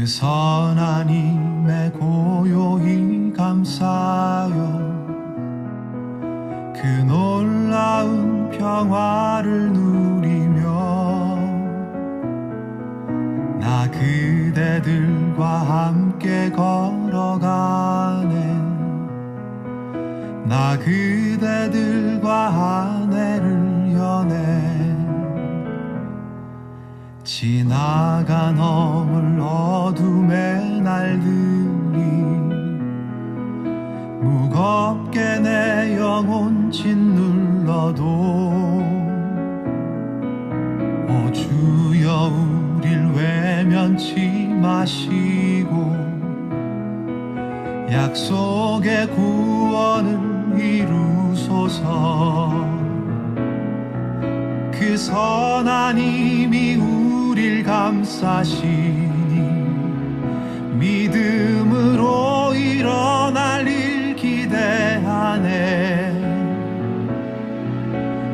선한 힘에 고요히 감싸요. 그 놀라운 평화를 누리며 나 그대들과 함께 걸어가네. 나 그대들과 아내를 여네. 지나가 넘을 어둠의 날들이 무겁게 내 영혼 짓눌러도 오 주여 우릴 외면치 마시고 약속의 구원을 이루소서. 그 선한 힘이 우릴 감싸시니 믿음으로 일어날 일 기대하네.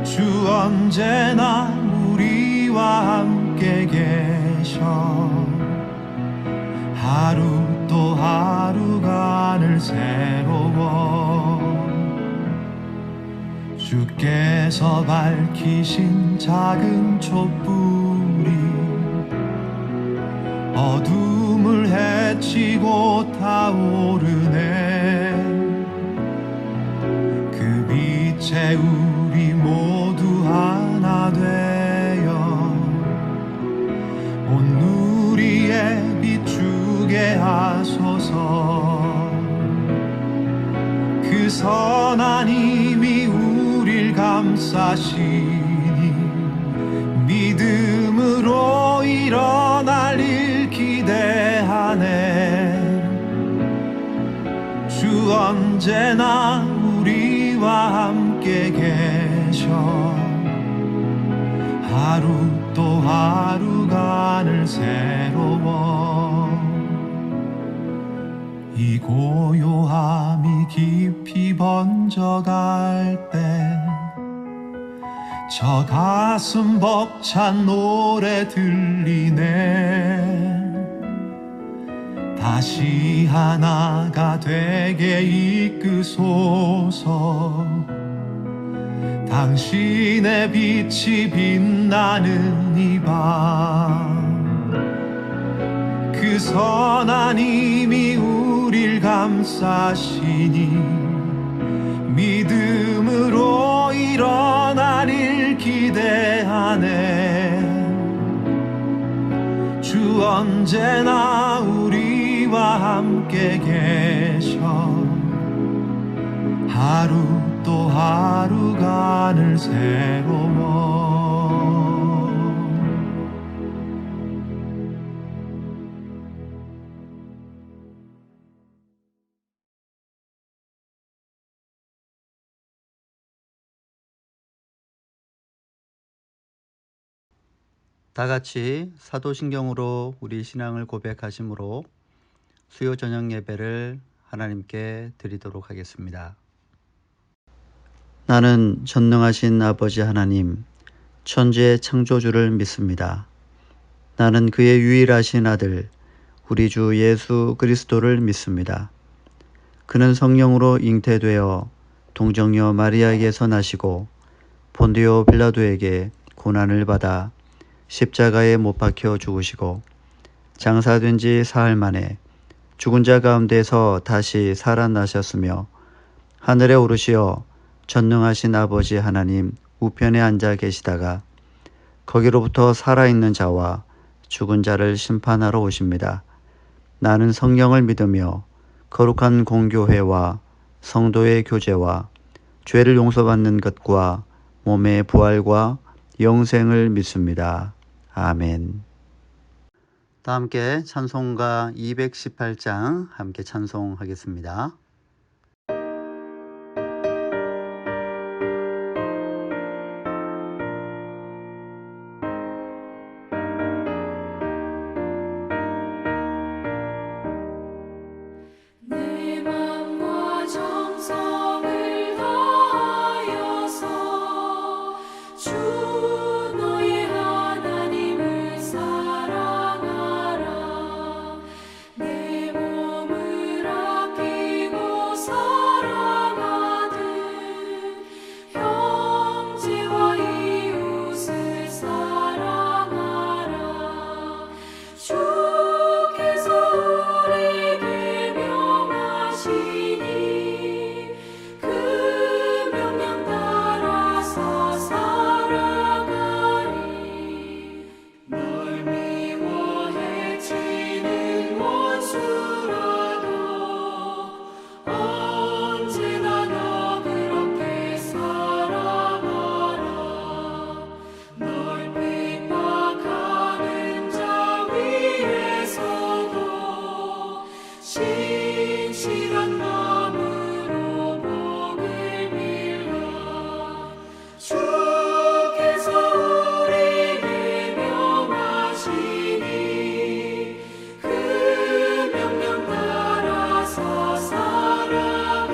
주 언제나 우리와 함께 계셔. 하루 또 하루가 늘 새로워. 주께서 밝히신 작은 촛불이 어둠을 헤치고 타오르네. 그 빛에 우리 모두 하나 되어 온 누리에 비추게 하소서. 그 선한 힘이 우릴 감싸시니 믿음으로 일어날 일 기대하네. 주 언제나 우리와 함께 계셔. 하루 또 하루가 늘 새로워. 이 고요함이 깊이 번져갈 때 저 가슴 벅찬 노래 들리네. 다시 하나가 되게 이끄소서. 당신의 빛이 빛나는 이 밤 그 선한 힘이 우릴 감싸시니 믿음으로 일어날 일 기대하네. 주 언제나 우리와 함께 계셔. 하루 또 하루가 늘 새로워. 다 같이 사도신경으로 우리 신앙을 고백하심으로 수요 저녁 예배를 하나님께 드리도록 하겠습니다. 나는 전능하신 아버지 하나님, 천지의 창조주를 믿습니다. 나는 그의 유일하신 아들, 우리 주 예수 그리스도를 믿습니다. 그는 성령으로 잉태되어 동정녀 마리아에게서 나시고 본디오 빌라도에게 고난을 받아 십자가에 못 박혀 죽으시고 장사된 지 사흘 만에 죽은 자 가운데서 다시 살아나셨으며 하늘에 오르시어 전능하신 아버지 하나님 우편에 앉아 계시다가 거기로부터 살아있는 자와 죽은 자를 심판하러 오십니다. 나는 성령을 믿으며 거룩한 공교회와 성도의 교제와 죄를 용서받는 것과 몸의 부활과 영생을 믿습니다. 아멘. 다 함께 찬송가 218장 함께 찬송하겠습니다. 신실한 마음으로 복을 빌라. 주께서 우리를 명하시니 그 명령 따라서 살아가리.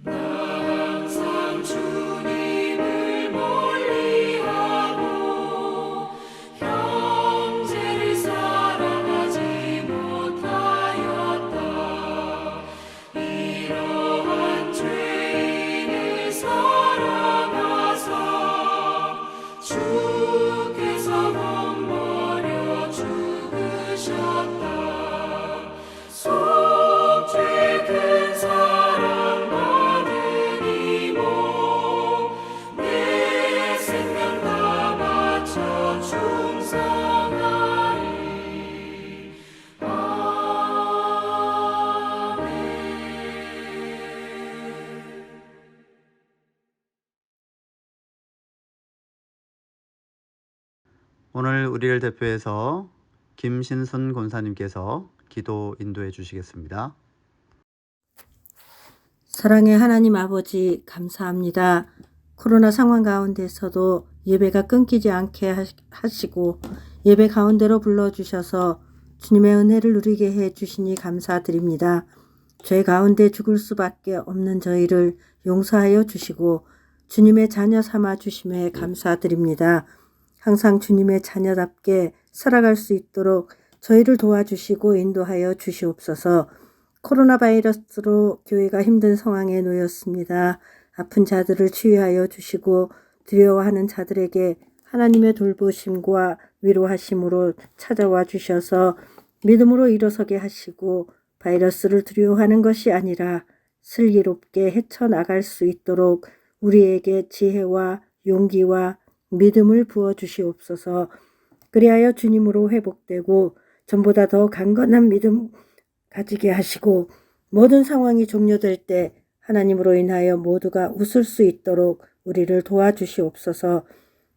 항상 주님을 멀리하고 형제를 사랑하지 못하였다. 이러한 죄인을 사랑하사 주께서 몸버려 죽으셨다. 속죄 큰 사랑 받으리모 내 생명 다 바쳐 충성하리. 아멘. 오늘 우리를 대표해서 김신순 권사님께서 기도 인도해 주시겠습니다. 사랑의 하나님 아버지 감사합니다. 코로나 상황 가운데서도 예배가 끊기지 않게 하시고 예배 가운데로 불러주셔서 주님의 은혜를 누리게 해주시니 감사드립니다. 죄 가운데 죽을 수밖에 없는 저희를 용서하여 주시고 주님의 자녀 삼아 주심에 감사드립니다. 항상 주님의 자녀답게 살아갈 수 있도록 저희를 도와주시고 인도하여 주시옵소서. 코로나 바이러스로 교회가 힘든 상황에 놓였습니다. 아픈 자들을 치유하여 주시고 두려워하는 자들에게 하나님의 돌보심과 위로하심으로 찾아와 주셔서 믿음으로 일어서게 하시고 바이러스를 두려워하는 것이 아니라 슬기롭게 헤쳐나갈 수 있도록 우리에게 지혜와 용기와 믿음을 부어 주시옵소서. 그리하여 주님으로 회복되고 전보다 더 강건한 믿음 가지게 하시고 모든 상황이 종료될 때 하나님으로 인하여 모두가 웃을 수 있도록 우리를 도와주시옵소서.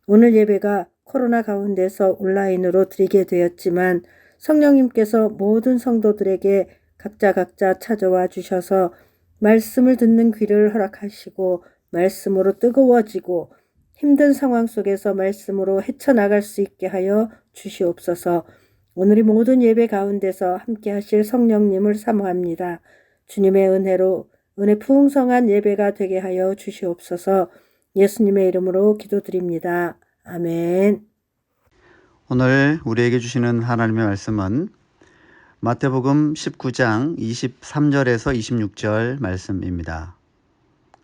오늘 예배가 코로나 가운데서 온라인으로 드리게 되었지만 성령님께서 모든 성도들에게 각자 찾아와 주셔서 말씀을 듣는 귀를 허락하시고 말씀으로 뜨거워지고 힘든 상황 속에서 말씀으로 헤쳐나갈 수 있게 하여 주시옵소서. 오늘의 모든 예배 가운데서 함께 하실 성령님을 사모합니다. 주님의 은혜로 은혜 풍성한 예배가 되게 하여 주시옵소서. 예수님의 이름으로 기도드립니다. 아멘. 오늘 우리에게 주시는 하나님의 말씀은 마태복음 19장 23절에서 26절 말씀입니다.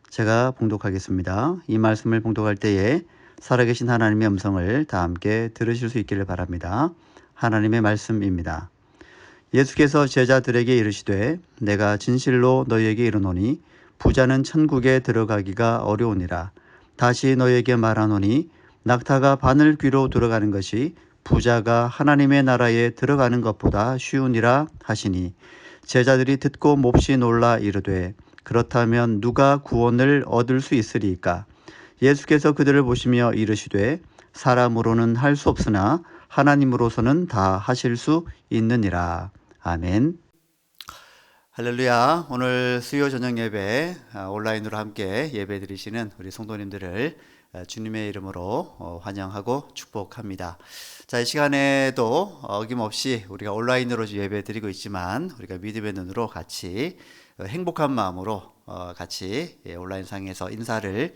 제가 봉독하겠습니다. 이 말씀을 봉독할 때에 살아계신 하나님의 음성을 다 함께 들으실 수 있기를 바랍니다. 하나님의 말씀입니다. 예수께서 제자들에게 이르시되 내가 진실로 너희에게 이르노니 부자는 천국에 들어가기가 어려우니라. 다시 너희에게 말하노니 낙타가 바늘 귀로 들어가는 것이 부자가 하나님의 나라에 들어가는 것보다 쉬우니라 하시니 제자들이 듣고 몹시 놀라 이르되 그렇다면 누가 구원을 얻을 수 있으리이까? 예수께서 그들을 보시며 이르시되 사람으로는 할 수 없으나 하나님으로서는 다 하실 수 있느니라. 아멘. 할렐루야. 오늘 수요 저녁 예배 온라인으로 함께 예배 드리시는 우리 성도님들을 주님의 이름으로 환영하고 축복합니다. 자, 이 시간에도 어김없이 우리가 온라인으로 예배 드리고 있지만 우리가 믿음의 눈으로 같이 행복한 마음으로 같이 온라인 상에서 인사를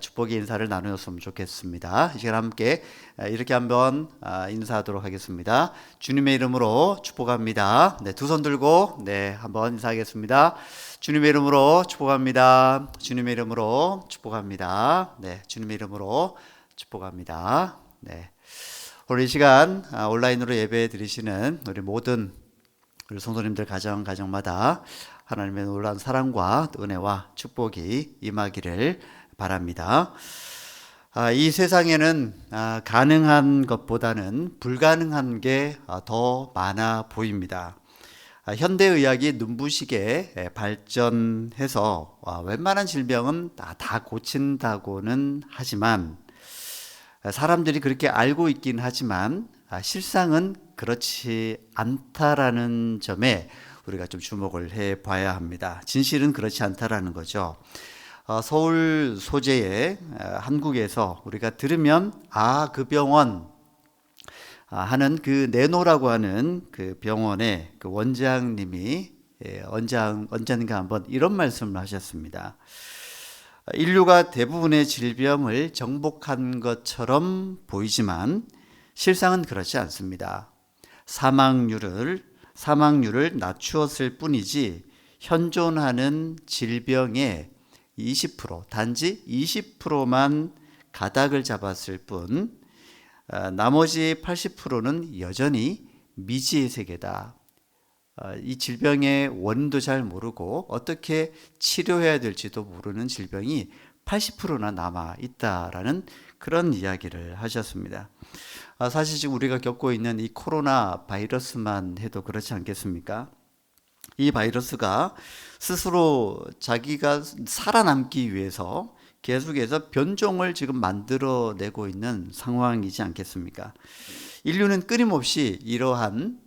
축복의 인사를 나누었으면 좋겠습니다. 이 시간 함께 이렇게 한번 인사하도록 하겠습니다. 주님의 이름으로 축복합니다. 네, 두 손 들고 한번 인사하겠습니다. 주님의 이름으로 축복합니다. 주님의 이름으로 축복합니다. 네, 주님의 이름으로 축복합니다. 네. 오늘 이 시간 온라인으로 예배 드리시는 우리 모든 우리 성도님들 가정마다 하나님의 놀라운 사랑과 은혜와 축복이 임하기를 바랍니다. 이 세상에는 가능한 것보다는 불가능한 게 더 많아 보입니다. 현대의학이 눈부시게 발전해서 웬만한 질병은 다 고친다고는 하지만 사람들이 그렇게 알고 있긴 하지만 실상은 그렇지 않다라는 점에 우리가 좀 주목을 해 봐야 합니다. 진실은 그렇지 않다라는 거죠. 서울 소재의 한국에서 우리가 들으면 그 병원 하는 그 네노라고 하는 그 병원의 그 원장님이 언젠가 한번 이런 말씀을 하셨습니다. 인류가 대부분의 질병을 정복한 것처럼 보이지만 실상은 그렇지 않습니다. 사망률을 낮추었을 뿐이지 현존하는 질병의 20%, 단지 20%만 가닥을 잡았을 뿐 나머지 80%는 여전히 미지의 세계다. 이 질병의 원인도 잘 모르고 어떻게 치료해야 될지도 모르는 질병이 80%나 남아 있다라는 그런 이야기를 하셨습니다. 사실 지금 우리가 겪고 있는 이 코로나 바이러스만 해도 그렇지 않겠습니까? 이 바이러스가 스스로 자기가 살아남기 위해서 계속해서 변종을 지금 만들어내고 있는 상황이지 않겠습니까? 인류는 끊임없이 이러한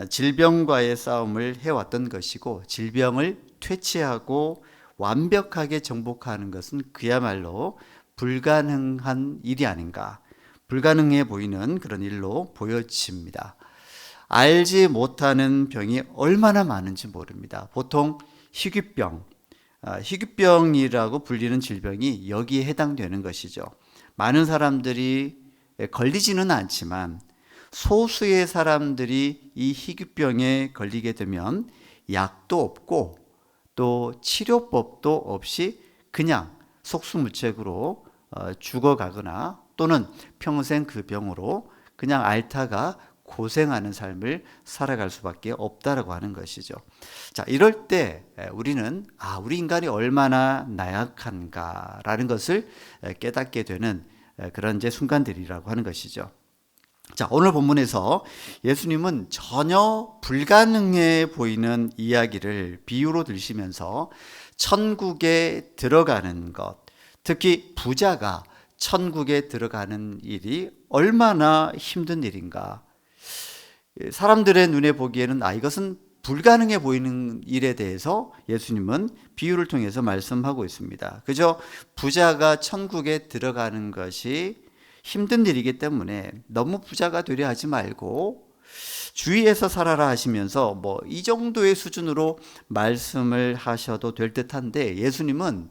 질병과의 싸움을 해왔던 것이고 질병을 퇴치하고 완벽하게 정복하는 것은 그야말로 불가능한 일이 아닌가, 불가능해 보이는 그런 일로 보여집니다. 알지 못하는 병이 얼마나 많은지 모릅니다. 보통 희귀병이라고 불리는 질병이 여기에 해당되는 것이죠. 많은 사람들이 걸리지는 않지만 소수의 사람들이 이 희귀병에 걸리게 되면 약도 없고 또 치료법도 없이 그냥 속수무책으로 죽어가거나 또는 평생 그 병으로 그냥 앓다가 고생하는 삶을 살아갈 수밖에 없다라고 하는 것이죠. 자, 이럴 때 우리는 우리 인간이 얼마나 나약한가라는 것을 깨닫게 되는 그런 이제 순간들이라고 하는 것이죠. 자, 오늘 본문에서 예수님은 전혀 불가능해 보이는 이야기를 비유로 들으시면서 천국에 들어가는 것, 특히 부자가 천국에 들어가는 일이 얼마나 힘든 일인가. 사람들의 눈에 보기에는 이것은 불가능해 보이는 일에 대해서 예수님은 비유를 통해서 말씀하고 있습니다. 그저 부자가 천국에 들어가는 것이 힘든 일이기 때문에 너무 부자가 되려 하지 말고 주위에서 살아라 하시면서 이 정도의 수준으로 말씀을 하셔도 될 듯한데 예수님은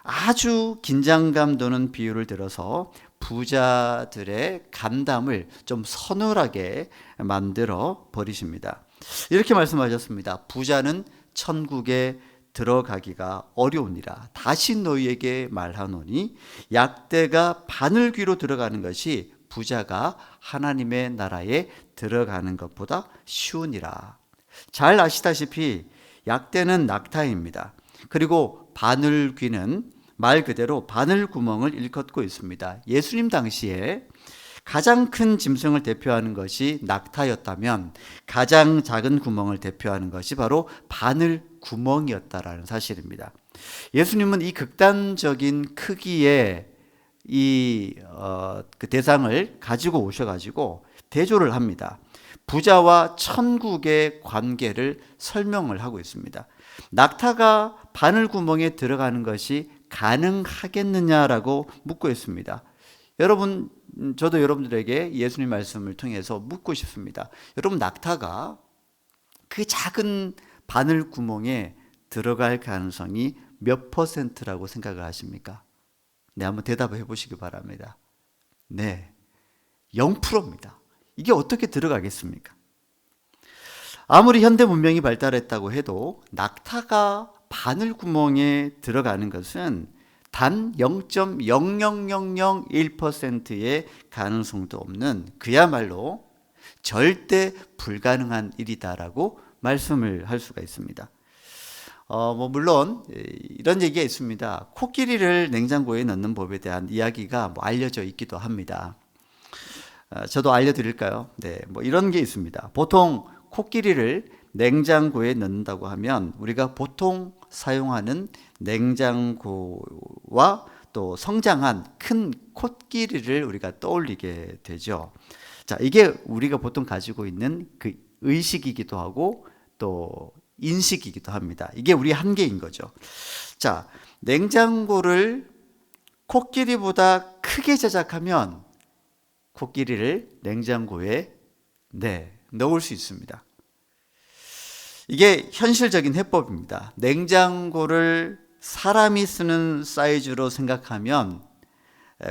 아주 긴장감 도는 비유를 들어서 부자들의 감담을 좀 서늘하게 만들어 버리십니다. 이렇게 말씀하셨습니다. 부자는 천국에 들어가기가 어려우니라. 다시 너희에게 말하노니 약대가 바늘귀로 들어가는 것이 부자가 하나님의 나라에 들어가는 것보다 쉬우니라. 잘 아시다시피 약대는 낙타입니다. 그리고 바늘귀는 말 그대로 바늘구멍을 일컫고 있습니다. 예수님 당시에 가장 큰 짐승을 대표하는 것이 낙타였다면 가장 작은 구멍을 대표하는 것이 바로 바늘구멍이었다라는 사실입니다. 예수님은 이 극단적인 크기의 그 대상을 가지고 오셔가지고 대조를 합니다. 부자와 천국의 관계를 설명을 하고 있습니다. 낙타가 바늘구멍에 들어가는 것이 가능하겠느냐라고 묻고 있습니다. 여러분, 저도 여러분들에게 예수님 말씀을 통해서 묻고 싶습니다. 여러분, 낙타가 그 작은 바늘구멍에 들어갈 가능성이 몇 %라고 생각을 하십니까? 네, 한번 대답해 보시기 바랍니다. 네, 0%입니다. 이게 어떻게 들어가겠습니까? 아무리 현대 문명이 발달했다고 해도 낙타가 바늘구멍에 들어가는 것은 단 0.00001%의 가능성도 없는 그야말로 절대 불가능한 일이다라고 말씀을 할 수가 있습니다. 물론 이런 얘기가 있습니다. 코끼리를 냉장고에 넣는 법에 대한 이야기가 알려져 있기도 합니다. 저도 알려드릴까요? 네, 이런 게 있습니다. 보통 코끼리를 냉장고에 넣는다고 하면 우리가 보통 사용하는 냉장고와 또 성장한 큰 코끼리를 우리가 떠올리게 되죠. 자, 이게 우리가 보통 가지고 있는 그 의식이기도 하고 또 인식이기도 합니다. 이게 우리 한계인 거죠. 자, 냉장고를 코끼리보다 크게 제작하면 코끼리를 냉장고에 넣을 수 있습니다. 이게 현실적인 해법입니다. 냉장고를 사람이 쓰는 사이즈로 생각하면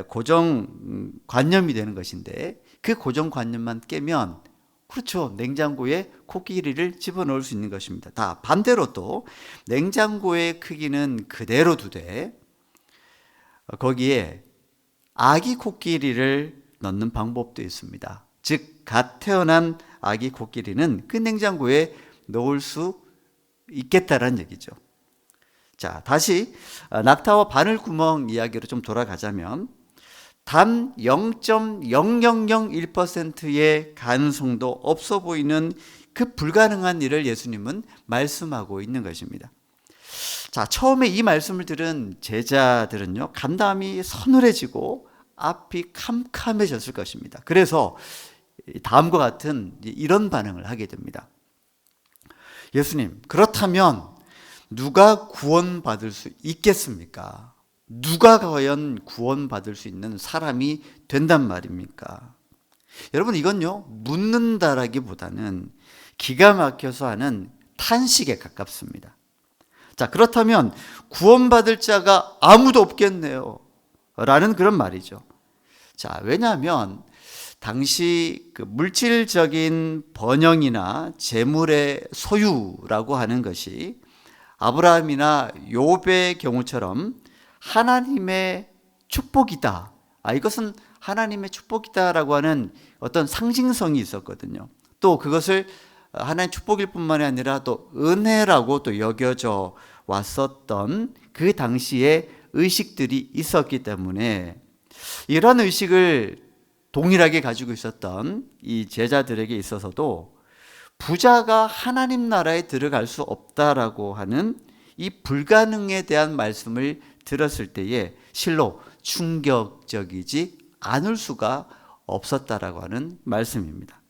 고정관념이 되는 것인데 그 고정관념만 깨면 그렇죠. 냉장고에 코끼리를 집어넣을 수 있는 것입니다. 다 반대로 또 냉장고의 크기는 그대로 두되 거기에 아기 코끼리를 넣는 방법도 있습니다. 즉, 갓 태어난 아기 코끼리는 그 냉장고에 넣을 수 있겠다라는 얘기죠. 자, 다시 낙타와 바늘구멍 이야기로 좀 돌아가자면 단 0.0001%의 가능성도 없어 보이는 그 불가능한 일을 예수님은 말씀하고 있는 것입니다. 자, 처음에 이 말씀을 들은 제자들은요, 간담이 서늘해지고 앞이 캄캄해졌을 것입니다. 그래서 다음과 같은 이런 반응을 하게 됩니다. 예수님, 그렇다면 누가 구원받을 수 있겠습니까? 누가 과연 구원받을 수 있는 사람이 된단 말입니까? 여러분, 이건요, 묻는다라기보다는 기가 막혀서 하는 탄식에 가깝습니다. 자, 그렇다면 구원받을 자가 아무도 없겠네요 라는 그런 말이죠. 자, 왜냐하면 당시 그 물질적인 번영이나 재물의 소유라고 하는 것이 아브라함이나 욥의 경우처럼 하나님의 축복이다. 이것은 하나님의 축복이다라고 하는 어떤 상징성이 있었거든요. 또 그것을 하나님의 축복일 뿐만이 아니라 또 은혜라고 또 여겨져 왔었던 그 당시에 의식들이 있었기 때문에 이런 의식을 동일하게 가지고 있었던 이 제자들에게 있어서도 부자가 하나님 나라에 들어갈 수 없다라고 하는 이 불가능에 대한 말씀을 들었을 때에 실로 충격적이지 않을 수가 없었다라고 하는 말씀입니다.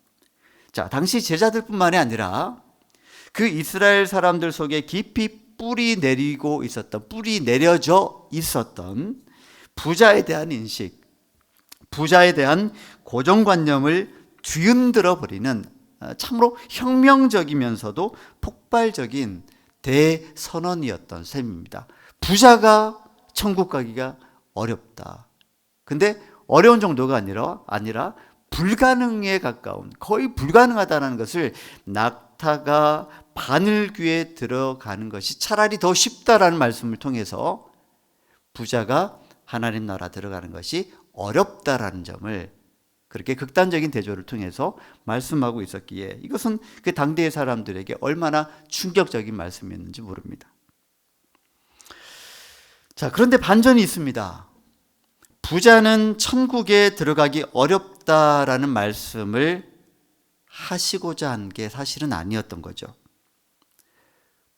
자, 당시 제자들뿐만이 아니라 그 이스라엘 사람들 속에 깊이 뿌리 내려져 있었던 부자에 대한 인식, 부자에 대한 고정관념을 뒤흔들어 버리는 참으로 혁명적이면서도 폭발적인 대선언이었던 셈입니다. 부자가 천국 가기가 어렵다. 근데 어려운 정도가 아니라 불가능에 가까운, 거의 불가능하다는 것을 낙타가 바늘귀에 들어가는 것이 차라리 더 쉽다라는 말씀을 통해서 부자가 하나님 나라 들어가는 것이 어렵다라는 점을 그렇게 극단적인 대조를 통해서 말씀하고 있었기에 이것은 그 당대의 사람들에게 얼마나 충격적인 말씀이었는지 모릅니다. 자, 그런데 반전이 있습니다. 부자는 천국에 들어가기 어렵다라는 말씀을 하시고자 한 게 사실은 아니었던 거죠.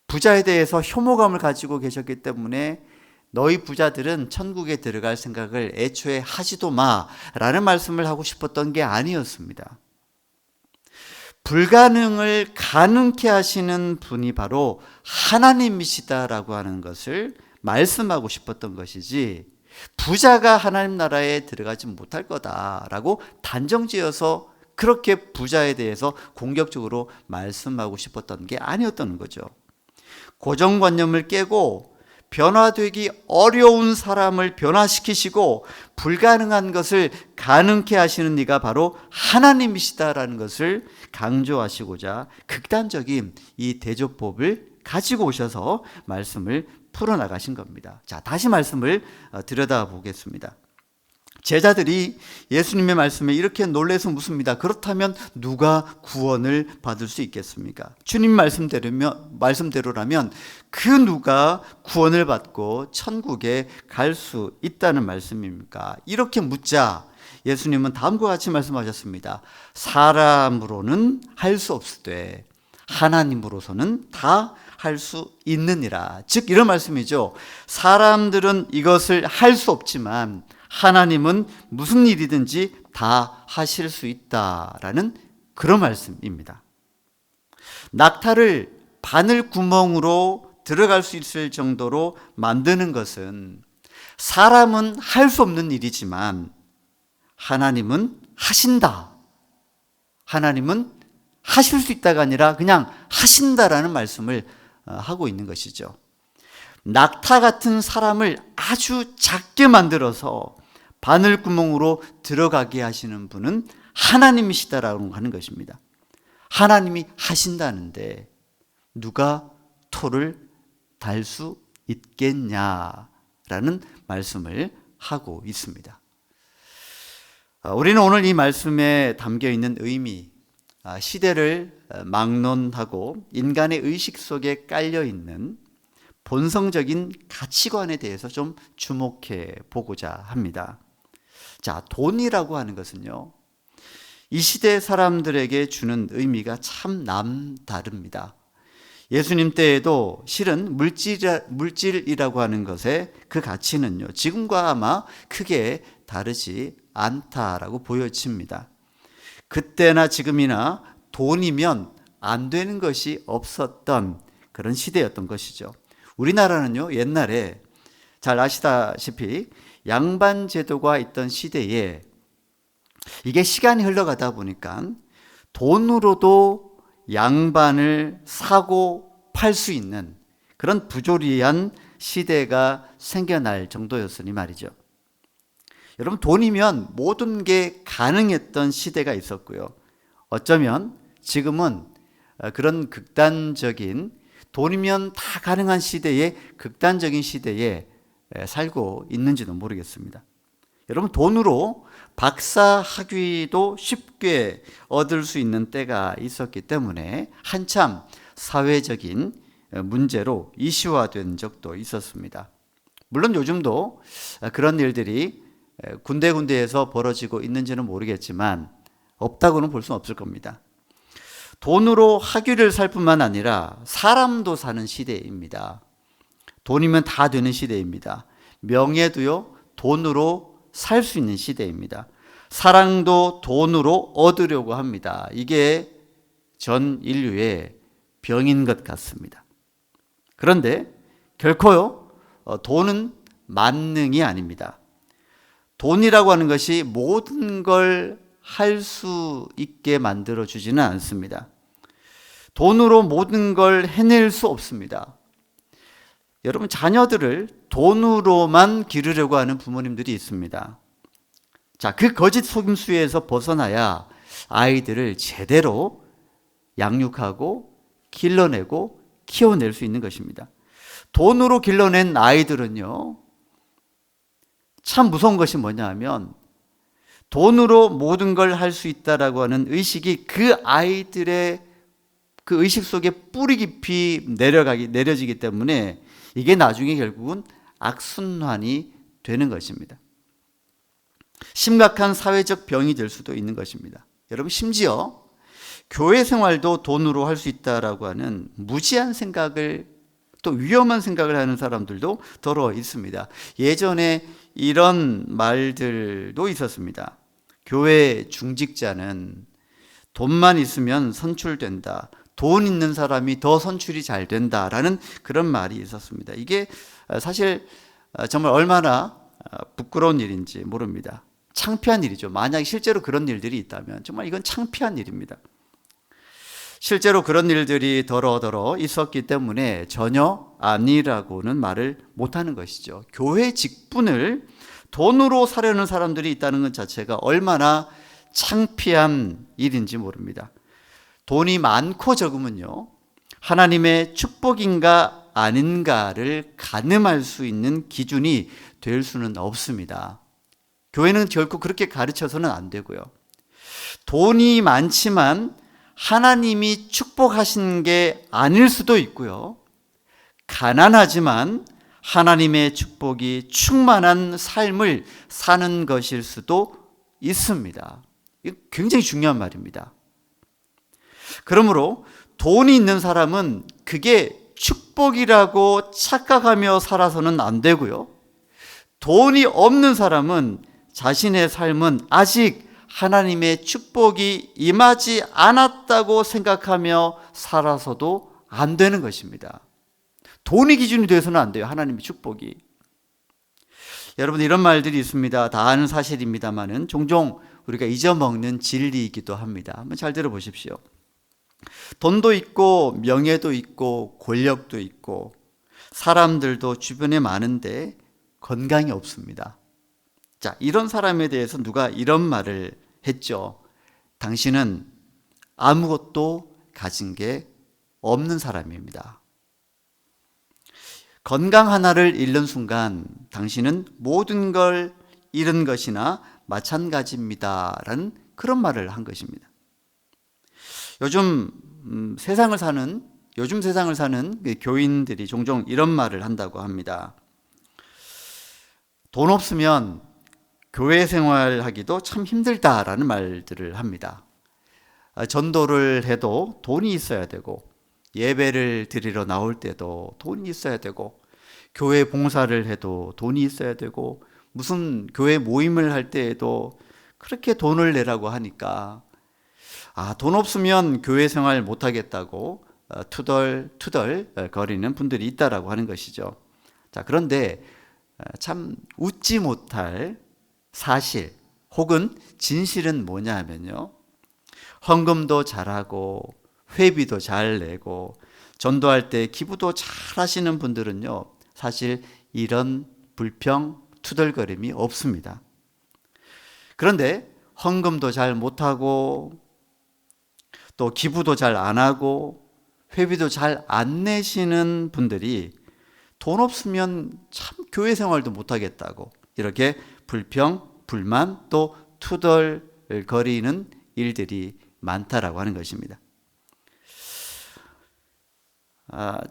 부자에 대해서 혐오감을 가지고 계셨기 때문에 너희 부자들은 천국에 들어갈 생각을 애초에 하지도 마라는 말씀을 하고 싶었던 게 아니었습니다. 불가능을 가능케 하시는 분이 바로 하나님이시다라고 하는 것을 말씀하고 싶었던 것이지, 부자가 하나님 나라에 들어가지 못할 거다라고 단정지어서 그렇게 부자에 대해서 공격적으로 말씀하고 싶었던 게 아니었던 거죠. 고정관념을 깨고 변화되기 어려운 사람을 변화시키시고 불가능한 것을 가능케 하시는 이가 바로 하나님이시다라는 것을 강조하시고자 극단적인 이 대조법을 가지고 오셔서 말씀을 풀어나가신 겁니다. 자, 다시 말씀을 들여다보겠습니다. 제자들이 예수님의 말씀에 이렇게 놀라서 묻습니다. 그렇다면 누가 구원을 받을 수 있겠습니까? 주님 말씀대로라면 그 누가 구원을 받고 천국에 갈 수 있다는 말씀입니까? 이렇게 묻자 예수님은 다음과 같이 말씀하셨습니다. 사람으로는 할 수 없으되 하나님으로서는 다 할 수 있느니라. 즉 이런 말씀이죠. 사람들은 이것을 할 수 없지만 하나님은 무슨 일이든지 다 하실 수 있다라는 그런 말씀입니다. 낙타를 바늘 구멍으로 들어갈 수 있을 정도로 만드는 것은 사람은 할 수 없는 일이지만 하나님은 하신다. 하나님은 하실 수 있다가 아니라 그냥 하신다라는 말씀을 하고 있는 것이죠. 낙타 같은 사람을 아주 작게 만들어서 바늘구멍으로 들어가게 하시는 분은 하나님이시다라고 하는 것입니다. 하나님이 하신다는데 누가 토를 달 수 있겠냐라는 말씀을 하고 있습니다. 우리는 오늘 이 말씀에 담겨 있는 의미, 시대를 막론하고 인간의 의식 속에 깔려 있는 본성적인 가치관에 대해서 좀 주목해 보고자 합니다. 자, 돈이라고 하는 것은요, 이 시대 사람들에게 주는 의미가 참 남다릅니다. 예수님 때에도 실은 물질이라고 하는 것의 그 가치는요, 지금과 아마 크게 다르지 않다라고 보여집니다. 그때나 지금이나 돈이면 안 되는 것이 없었던 그런 시대였던 것이죠. 우리나라는요, 옛날에 잘 아시다시피 양반 제도가 있던 시대에 이게 시간이 흘러가다 보니까 돈으로도 양반을 사고 팔 수 있는 그런 부조리한 시대가 생겨날 정도였으니 말이죠. 여러분, 돈이면 모든 게 가능했던 시대가 있었고요. 어쩌면 지금은 그런 극단적인 돈이면 다 가능한 시대에 극단적인 시대에 살고 있는지도 모르겠습니다. 여러분, 돈으로 박사 학위도 쉽게 얻을 수 있는 때가 있었기 때문에 한참 사회적인 문제로 이슈화된 적도 있었습니다. 물론 요즘도 그런 일들이 군데군데에서 벌어지고 있는지는 모르겠지만 없다고는 볼 수는 없을 겁니다. 돈으로 학위를 살 뿐만 아니라 사람도 사는 시대입니다. 돈이면 다 되는 시대입니다. 명예도요, 돈으로 살 수 있는 시대입니다. 사랑도 돈으로 얻으려고 합니다. 이게 전 인류의 병인 것 같습니다. 그런데 결코요, 돈은 만능이 아닙니다. 돈이라고 하는 것이 모든 걸 할 수 있게 만들어 주지는 않습니다. 돈으로 모든 걸 해낼 수 없습니다. 여러분, 자녀들을 돈으로만 기르려고 하는 부모님들이 있습니다. 자, 그 거짓 속임수에서 벗어나야 아이들을 제대로 양육하고 길러내고 키워낼 수 있는 것입니다. 돈으로 길러낸 아이들은요, 참 무서운 것이 뭐냐 하면 돈으로 모든 걸 할 수 있다라고 하는 의식이 그 아이들의 그 의식 속에 뿌리 깊이 내려지기 때문에 이게 나중에 결국은 악순환이 되는 것입니다. 심각한 사회적 병이 될 수도 있는 것입니다. 여러분, 심지어 교회 생활도 돈으로 할 수 있다라고 하는 무지한 생각을, 또 위험한 생각을 하는 사람들도 더러 있습니다. 예전에 이런 말들도 있었습니다. 교회 중직자는 돈만 있으면 선출된다. 돈 있는 사람이 더 선출이 잘 된다라는 그런 말이 있었습니다. 이게 사실 정말 얼마나 부끄러운 일인지 모릅니다. 창피한 일이죠. 만약 실제로 그런 일들이 있다면 정말 이건 창피한 일입니다. 실제로 그런 일들이 더러 있었기 때문에 전혀 아니라고는 말을 못하는 것이죠. 교회 직분을 돈으로 사려는 사람들이 있다는 것 자체가 얼마나 창피한 일인지 모릅니다. 돈이 많고 적으면요, 하나님의 축복인가 아닌가를 가늠할 수 있는 기준이 될 수는 없습니다. 교회는 결코 그렇게 가르쳐서는 안 되고요. 돈이 많지만 하나님이 축복하신 게 아닐 수도 있고요. 가난하지만 하나님의 축복이 충만한 삶을 사는 것일 수도 있습니다. 이거 굉장히 중요한 말입니다. 그러므로 돈이 있는 사람은 그게 축복이라고 착각하며 살아서는 안 되고요. 돈이 없는 사람은 자신의 삶은 아직 하나님의 축복이 임하지 않았다고 생각하며 살아서도 안 되는 것입니다. 돈이 기준이 되어서는 안 돼요. 하나님의 축복이. 여러분, 이런 말들이 있습니다. 다 아는 사실입니다만은 종종 우리가 잊어먹는 진리이기도 합니다. 한번 잘 들어보십시오. 돈도 있고 명예도 있고 권력도 있고 사람들도 주변에 많은데 건강이 없습니다. 자, 이런 사람에 대해서 누가 이런 말을 했죠. 당신은 아무것도 가진 게 없는 사람입니다. 건강 하나를 잃는 순간 당신은 모든 걸 잃은 것이나 마찬가지입니다. 라는 그런 말을 한 것입니다. 요즘 세상을 사는 교인들이 종종 이런 말을 한다고 합니다. 돈 없으면 교회 생활하기도 참 힘들다라는 말들을 합니다. 전도를 해도 돈이 있어야 되고, 예배를 드리러 나올 때도 돈이 있어야 되고, 교회 봉사를 해도 돈이 있어야 되고, 무슨 교회 모임을 할 때에도 그렇게 돈을 내라고 하니까 돈 없으면 교회 생활 못하겠다고 투덜투덜 거리는 분들이 있다라고 하는 것이죠. 자, 그런데 참 웃지 못할 사실 혹은 진실은 뭐냐 하면요, 헌금도 잘하고 회비도 잘 내고 전도할 때 기부도 잘 하시는 분들은요, 사실 이런 불평 투덜거림이 없습니다. 그런데 헌금도 잘 못하고 또 기부도 잘 안 하고 회비도 잘 안 내시는 분들이 돈 없으면 참 교회 생활도 못하겠다고 이렇게 불평, 불만 또 투덜거리는 일들이 많다라고 하는 것입니다.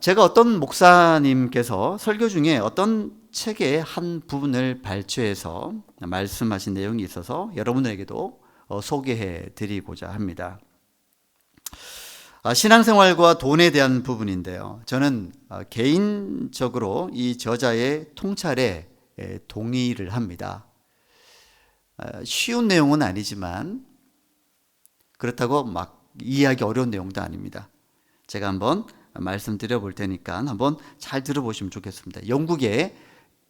제가 어떤 목사님께서 설교 중에 어떤 책의 한 부분을 발췌해서 말씀하신 내용이 있어서 여러분에게도 소개해 드리고자 합니다. 신앙생활과 돈에 대한 부분인데요. 저는 개인적으로 이 저자의 통찰에 동의를 합니다. 쉬운 내용은 아니지만 그렇다고 막 이해하기 어려운 내용도 아닙니다. 제가 한번 말씀드려 볼 테니까 한번 잘 들어보시면 좋겠습니다. 영국의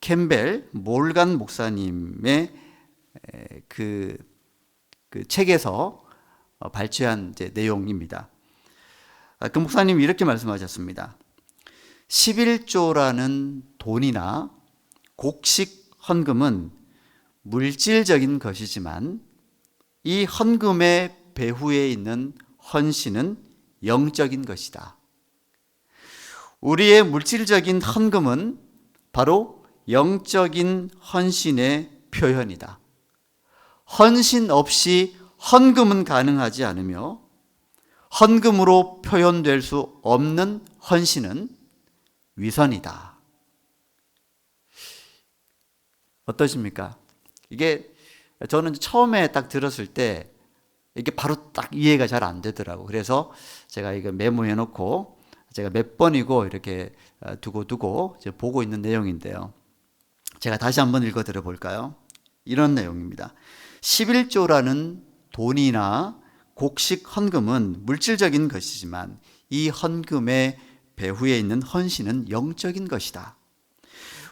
캠벨 몰간 목사님의 그 책에서 발췌한 내용입니다. 그 목사님이 이렇게 말씀하셨습니다. 11조라는 돈이나 곡식 헌금은 물질적인 것이지만 이 헌금의 배후에 있는 헌신은 영적인 것이다. 우리의 물질적인 헌금은 바로 영적인 헌신의 표현이다. 헌신 없이 헌금은 가능하지 않으며 헌금으로 표현될 수 없는 헌신은 위선이다. 어떠십니까? 이게 저는 처음에 딱 들었을 때 이게 바로 딱 이해가 잘 안 되더라고. 그래서 제가 이거 메모해 놓고 제가 몇 번이고 이렇게 두고 보고 있는 내용인데요. 제가 다시 한번 읽어 드려 볼까요? 이런 내용입니다. 11조라는 돈이나 곡식 헌금은 물질적인 것이지만 이 헌금의 배후에 있는 헌신은 영적인 것이다.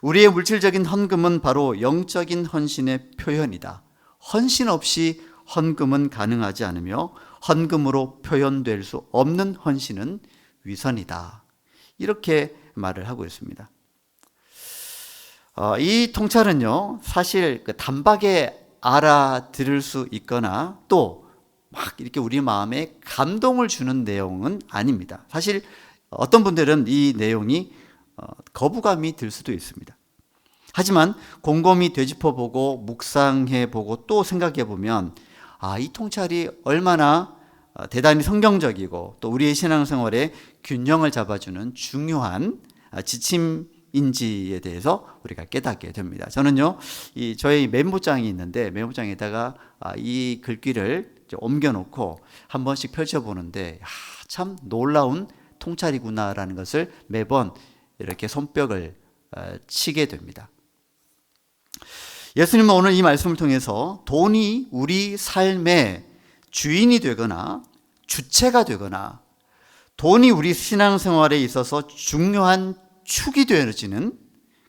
우리의 물질적인 헌금은 바로 영적인 헌신의 표현이다. 헌신 없이 헌금은 가능하지 않으며 헌금으로 표현될 수 없는 헌신은 위선이다. 이렇게 말을 하고 있습니다. 이 통찰은요, 사실 단박에 알아들을 수 있거나 또 막 이렇게 우리 마음에 감동을 주는 내용은 아닙니다. 사실 어떤 분들은 이 내용이 거부감이 들 수도 있습니다. 하지만 곰곰이 되짚어보고 묵상해보고 또 생각해보면 이 통찰이 얼마나 대단히 성경적이고 또 우리의 신앙생활에 균형을 잡아주는 중요한 지침인지에 대해서 우리가 깨닫게 됩니다. 저는요, 저의 메모장이 있는데 메모장에다가 이 글귀를 옮겨놓고 한 번씩 펼쳐보는데 참 놀라운 통찰이구나라는 것을 매번 이렇게 손뼉을 치게 됩니다. 예수님은 오늘 이 말씀을 통해서 돈이 우리 삶의 주인이 되거나 주체가 되거나 돈이 우리 신앙생활에 있어서 중요한 축이 되어지는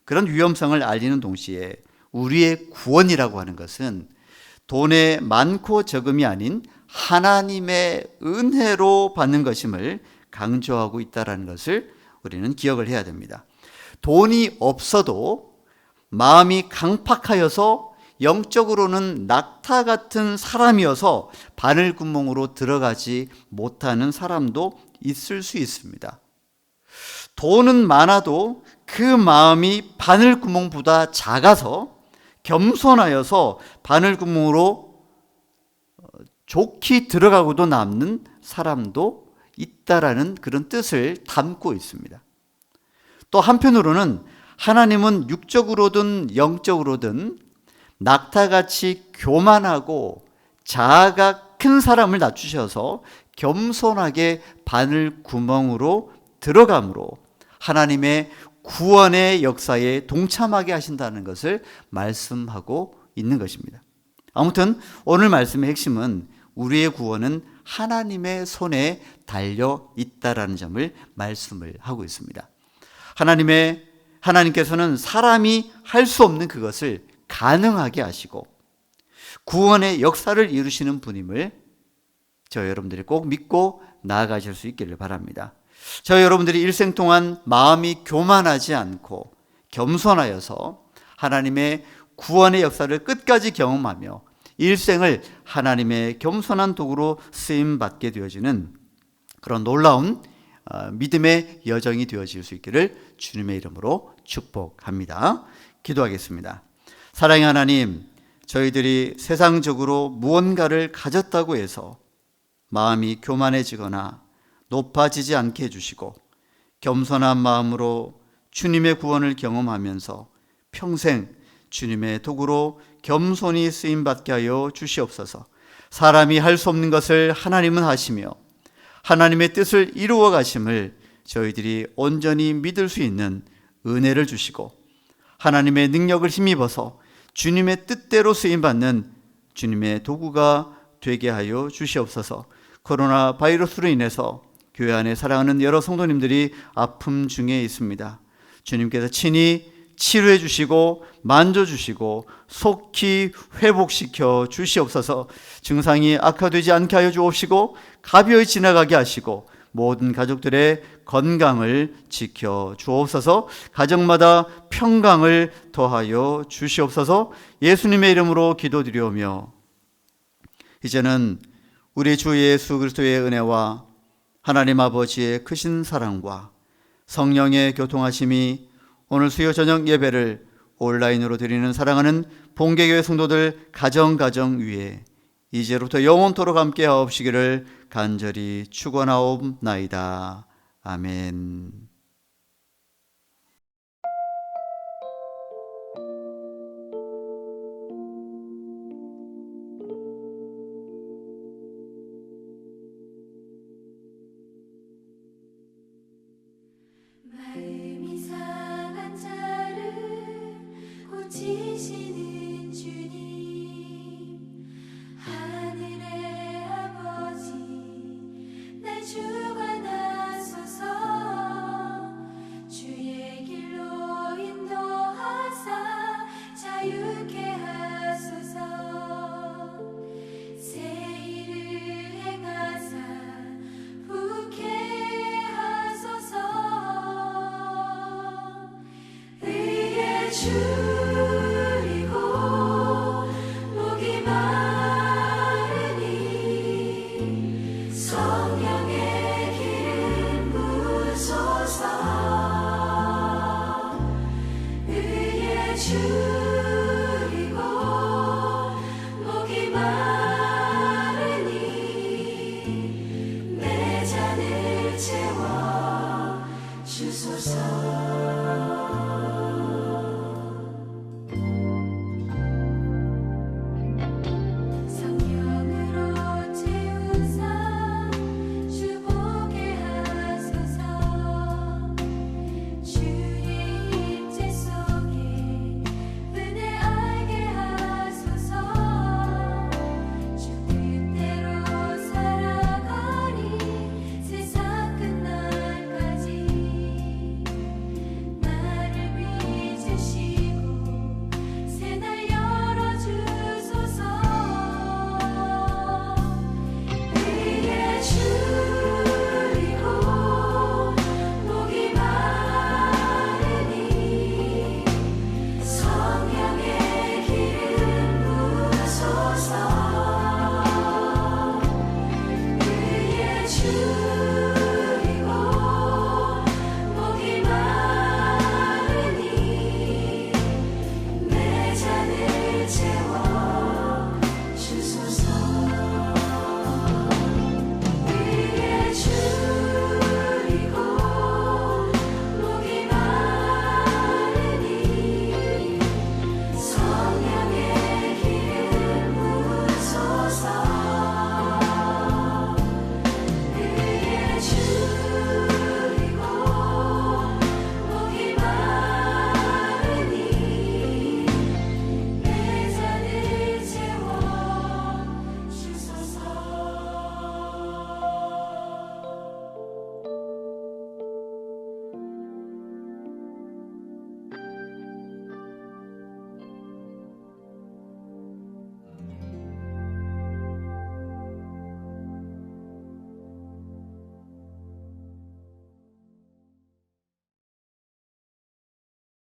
그런 위험성을 알리는 동시에 우리의 구원이라고 하는 것은 돈의 많고 적음이 아닌 하나님의 은혜로 받는 것임을 강조하고 있다는 것을 우리는 기억을 해야 됩니다. 돈이 없어도 마음이 강팍하여서 영적으로는 낙타 같은 사람이어서 바늘구멍으로 들어가지 못하는 사람도 있을 수 있습니다. 돈은 많아도 그 마음이 바늘구멍보다 작아서 겸손하여서 바늘구멍으로 좋게 들어가고도 남는 사람도 있다라는 그런 뜻을 담고 있습니다. 또 한편으로는 하나님은 육적으로든 영적으로든 낙타같이 교만하고 자아가 큰 사람을 낮추셔서 겸손하게 바늘구멍으로 들어감으로 하나님의 구원의 역사에 동참하게 하신다는 것을 말씀하고 있는 것입니다. 아무튼 오늘 말씀의 핵심은 우리의 구원은 하나님의 손에 달려 있다라는 점을 말씀을 하고 있습니다. 하나님께서는 사람이 할 수 없는 그것을 가능하게 하시고 구원의 역사를 이루시는 분임을 저 여러분들이 꼭 믿고 나아가실 수 있기를 바랍니다. 저 여러분들이 일생 동안 마음이 교만하지 않고 겸손하여서 하나님의 구원의 역사를 끝까지 경험하며 일생을 하나님의 겸손한 도구로 쓰임받게 되어지는 그런 놀라운 믿음의 여정이 되어질 수 있기를 주님의 이름으로 축복합니다. 기도하겠습니다. 사랑의 하나님, 저희들이 세상적으로 무언가를 가졌다고 해서 마음이 교만해지거나 높아지지 않게 해주시고 겸손한 마음으로 주님의 구원을 경험하면서 평생 주님의 도구로 겸손히 쓰임받게 하여 주시옵소서. 사람이 할 수 없는 것을 하나님은 하시며 하나님의 뜻을 이루어 가심을 저희들이 온전히 믿을 수 있는 은혜를 주시고 하나님의 능력을 힘입어서 주님의 뜻대로 쓰임받는 주님의 도구가 되게 하여 주시옵소서. 코로나 바이러스로 인해서 교회 안에 사랑하는 여러 성도님들이 아픔 중에 있습니다. 주님께서 친히 치료해 주시고 만져주시고 속히 회복시켜 주시옵소서. 증상이 악화되지 않게 하여 주옵시고 가벼이 지나가게 하시고 모든 가족들의 건강을 지켜 주옵소서. 가정마다 평강을 더하여 주시옵소서. 예수님의 이름으로 기도드리오며 이제는 우리 주 예수 그리스도의 은혜와 하나님 아버지의 크신 사랑과 성령의 교통하심이 오늘 수요 저녁 예배를 온라인으로 드리는 사랑하는 본계교회 성도들 가정 위에 이제로부터 영원토록 함께 하옵시기를 간절히 축원하옵나이다. 아멘. 마음이 상한 자를 고치시는 주님, 하늘의 아버지 날 주관하소서. 주의 길로 인도하사 자유케 하소서. 새 일을 행하사 부케 하소서. 의에 줄이고 목이 마르니 성령의 기름 부으소서. 의에 줄이고 목이 마르니 내 잔을 채워 주소서.